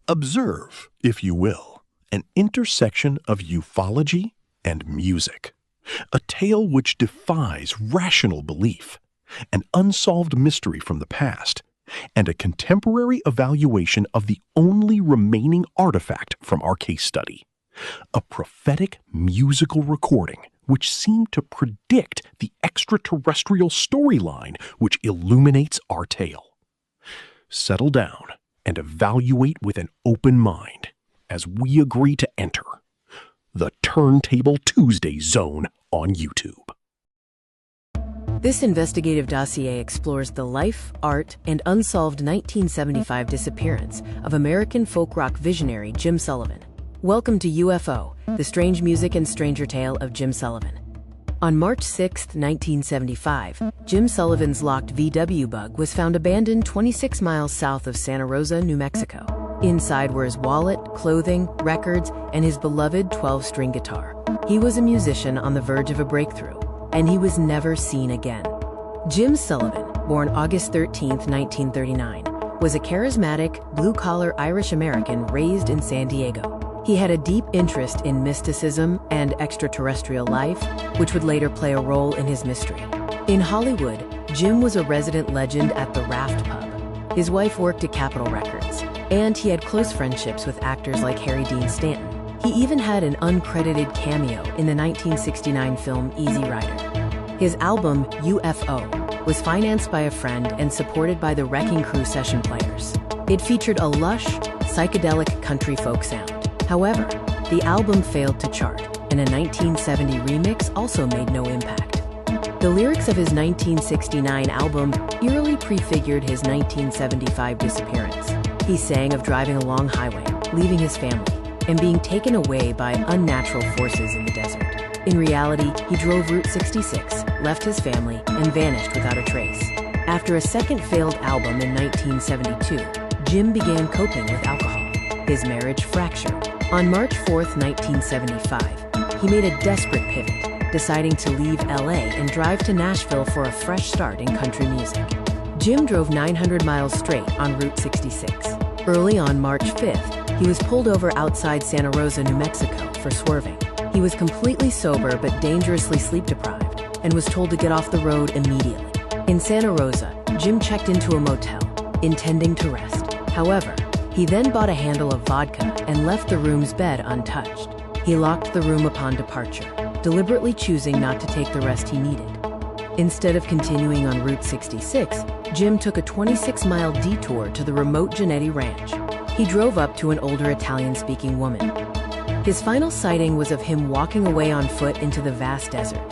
Observe, if you will, an intersection of ufology and music, a tale which defies rational belief, an unsolved mystery from the past, and a contemporary evaluation of the only remaining artifact from our case study, a prophetic musical recording which seemed to predict the extraterrestrial storyline which illuminates our tale. Settle down and evaluate with an open mind as we agree to enter the Turntable Tuesday Zone on YouTube. This investigative dossier explores the life, art, and unsolved 1975 disappearance of American folk rock visionary Jim Sullivan. Welcome to UFO, the strange music and stranger tale of Jim Sullivan. On March 6, 1975, Jim Sullivan's locked VW Bug was found abandoned 26 miles south of Santa Rosa, New Mexico. Inside were his wallet, clothing, records, and his beloved 12-string guitar. He was a musician on the verge of a breakthrough, and he was never seen again. Jim Sullivan, born August 13, 1939, was a charismatic, blue-collar Irish-American raised in San Diego. He had a deep interest in mysticism and extraterrestrial life, which would later play a role in his mystery. In Hollywood, Jim was a resident legend at the Raft Pub. His wife worked at Capitol Records, and he had close friendships with actors like Harry Dean Stanton. He even had an uncredited cameo in the 1969 film Easy Rider. His album, UFO, was financed by a friend and supported by the Wrecking Crew session players. It featured a lush, psychedelic country folk sound. However, the album failed to chart, and a 1970 remix also made no impact. The lyrics of his 1969 album eerily prefigured his 1975 disappearance. He sang of driving a long highway, leaving his family, and being taken away by unnatural forces in the desert. In reality, he drove Route 66, left his family, and vanished without a trace. After a second failed album in 1972, Jim began coping with alcohol. His marriage fractured. On March 4, 1975, he made a desperate pivot, deciding to leave LA and drive to Nashville for a fresh start in country music. Jim drove 900 miles straight on Route 66. Early on March 5th, he was pulled over outside Santa Rosa, New Mexico for swerving. He was completely sober but dangerously sleep-deprived and was told to get off the road immediately. In Santa Rosa, Jim checked into a motel, intending to rest. However, he then bought a handle of vodka and left the room's bed untouched. He locked the room upon departure, deliberately choosing not to take the rest he needed. Instead of continuing on Route 66, Jim took a 26-mile detour to the remote Genetti Ranch. He drove up to an older Italian-speaking woman. His final sighting was of him walking away on foot into the vast desert.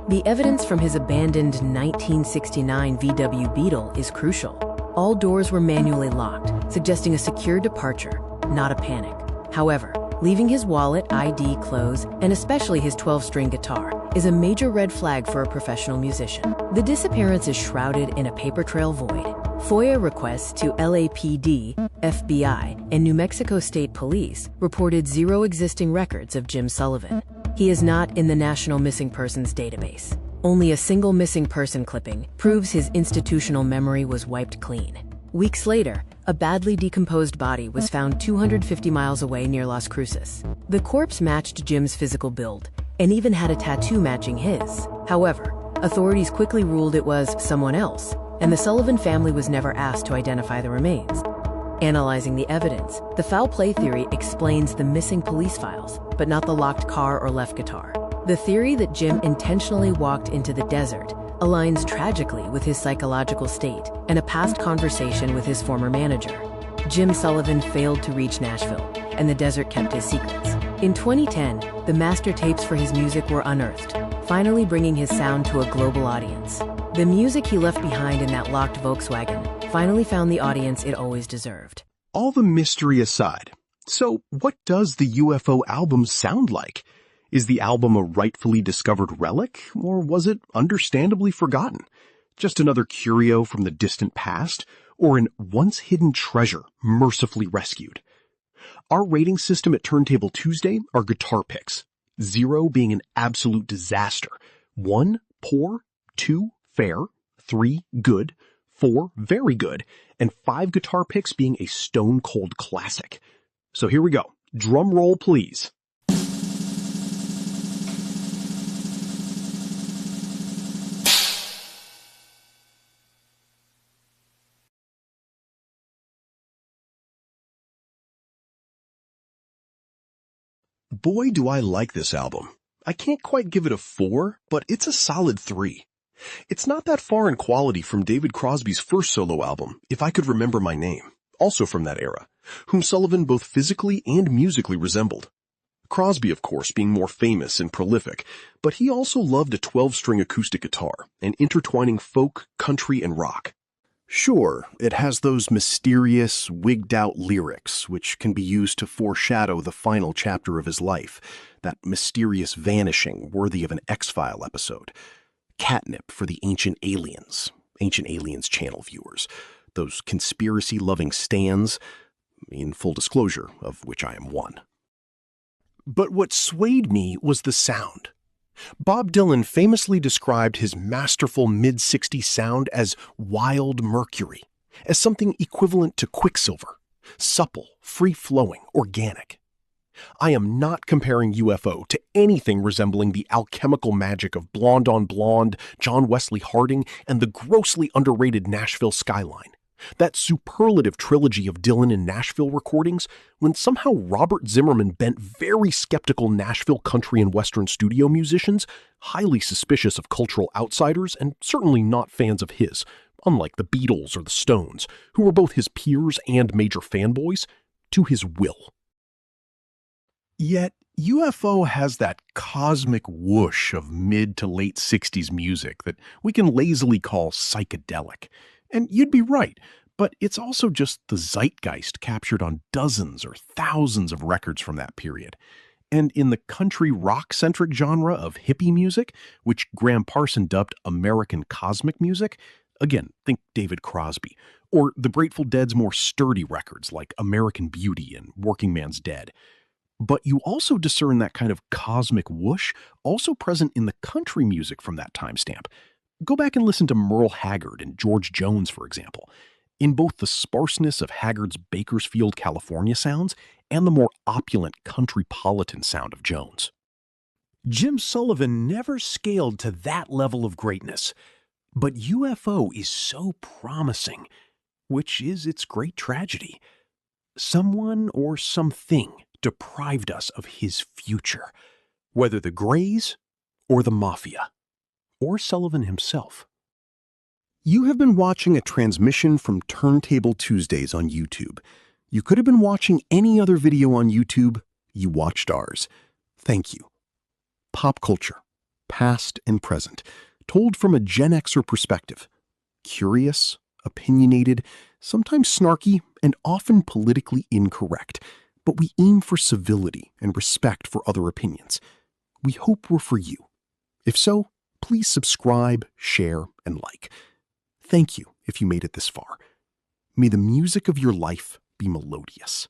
The evidence from his abandoned 1969 VW Beetle is crucial. All doors were manually locked, suggesting a secure departure, not a panic. However, leaving his wallet, ID, clothes, and especially his 12-string guitar is a major red flag for a professional musician. The disappearance is shrouded in a paper trail void. FOIA requests to LAPD, FBI, and New Mexico State Police reported zero existing records of Jim Sullivan. He is not in the National Missing Persons Database. Only a single missing person clipping proves his institutional memory was wiped clean. Weeks later, a badly decomposed body was found 250 miles away near Las Cruces. The corpse matched Jim's physical build and even had a tattoo matching his. However, authorities quickly ruled it was someone else, and the Sullivan family was never asked to identify the remains. Analyzing the evidence, the foul play theory explains the missing police files, but not the locked car or left guitar. The theory that Jim intentionally walked into the desert aligns tragically with his psychological state and a past conversation with his former manager. Jim Sullivan failed to reach Nashville, and the desert kept his secrets. In 2010, the master tapes for his music were unearthed, finally bringing his sound to a global audience. The music he left behind in that locked Volkswagen finally found the audience it always deserved. All the mystery aside, so what does the UFO album sound like? Is the album a rightfully discovered relic, or was it understandably forgotten? Just another curio from the distant past, or an once-hidden treasure mercifully rescued? Our rating system at Turntable Tuesday are guitar picks, 0 being an absolute disaster, 1 poor, 2 fair, 3 good, 4 very good, and 5 guitar picks being a stone-cold classic. So here we go. Drum roll, please. Boy, do I like this album. I can't quite give it a 4, but it's a solid 3. It's not that far in quality from David Crosby's first solo album, If I Could Remember My Name, also from that era, whom Sullivan both physically and musically resembled. Crosby, of course, being more famous and prolific, but he also loved a 12-string acoustic guitar and intertwining folk, country, and rock. Sure, it has those mysterious, wigged-out lyrics, which can be used to foreshadow the final chapter of his life, that mysterious vanishing worthy of an X-File episode. Catnip for the Ancient Aliens channel viewers, those conspiracy-loving stans, in full disclosure, of which I am one. But what swayed me was the sound. Bob Dylan famously described his masterful mid-60s sound as wild mercury, as something equivalent to Quicksilver, supple, free-flowing, organic. I am not comparing UFO to anything resembling the alchemical magic of Blonde on Blonde, John Wesley Harding, and the grossly underrated Nashville skyline. That superlative trilogy of Dylan and Nashville recordings, when somehow Robert Zimmerman bent very skeptical Nashville country and western studio musicians, highly suspicious of cultural outsiders and certainly not fans of his, unlike the Beatles or the Stones, who were both his peers and major fanboys, to his will. Yet, UFO has that cosmic whoosh of mid to late 60s music that we can lazily call psychedelic. And you'd be right, but it's also just the zeitgeist captured on dozens or thousands of records from that period. And in the country rock-centric genre of hippie music, which Graham Parson dubbed American cosmic music, again, think David Crosby, or the Grateful Dead's more sturdy records like American Beauty and Working Man's Dead. But you also discern that kind of cosmic whoosh also present in the country music from that timestamp. Go back and listen to Merle Haggard and George Jones, for example, in both the sparseness of Haggard's Bakersfield, California sounds and the more opulent country-politan sound of Jones. Jim Sullivan never scaled to that level of greatness, but UFO is so promising, which is its great tragedy. Someone or something deprived us of his future, whether the Greys or the Mafia, or Sullivan himself. You have been watching a transmission from Turntable Tuesdays on YouTube. You could have been watching any other video on YouTube. You watched ours. Thank you. Pop culture, past and present, told from a Gen Xer perspective. Curious, opinionated, sometimes snarky, and often politically incorrect. But we aim for civility and respect for other opinions. We hope we're for you. If so, please subscribe, share, and like. Thank you if you made it this far. May the music of your life be melodious.